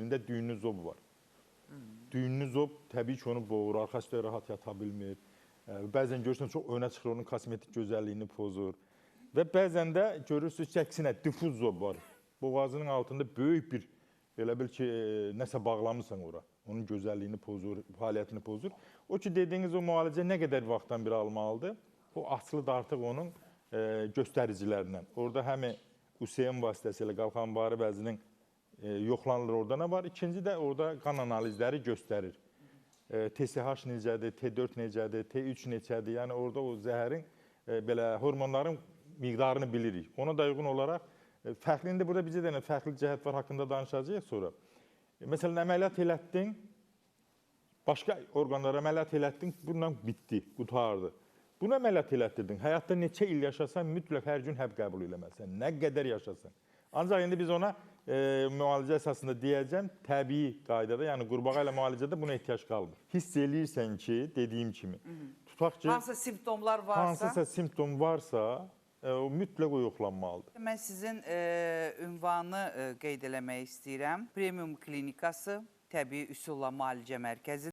Elində düyünlü zob var. Düyünlü zob təbii ki onu boğur, arxa üstə rahat yata bilmir. Bəzən görürsən çox önə çıxır, onun kosmetik gözəlliyini pozur. Və bəzən də görürsünüz ki, əksinə difuz zob var. Boğazının altında böyük bir, belə bil ki, nəsə bağlamırsan ora. Onun gözəlliyini pozur, fəaliyyətini pozur. O ki, dediyiniz o müalicə nə qədər vaxtdan bir almalıdır? O açılıdır artıq onun göstəricilərindən. Orada həm USM vasitəsilə qalxanvari vəzinin yoxlanılır, orada nə var? İkinci də orada qan analizləri göstərir. TSH necədir, T4 necədir, T3 necədir? Yəni orada o zəhərin, belə hormonların miqdarını bilirik. Ona da uyğun olaraq, fərqli, indi burada bizə də fərqli cəhət var, haqqında danışacağıq sonra. Məsələn, əməliyyat elətdin, başqa orqanlara əməliyyat elətdin, bununla bitdi, qutardı. Bunu əməliyyat elətdirdin, həyatda neçə il yaşasan, mütləq hər gün həb qəbul eləməlisən, nə qədər yaşasan. Ancaq indi biz ona müalicə əsasında deyəcəm, təbii qaydada, yəni qurbağa ilə müalicədə buna ehtiyac qalmır. Hiss eləyirsən ki, dediyim kimi, tutaq ki, hansısa simptomlar varsa, hansısa simptom varsa, o mütləq o yoxlanmalıdır. Mən sizin ünvanı qeyd eləmək istəyirəm. Premium klinikası, təbii üsulla müalicə mərkəzidir.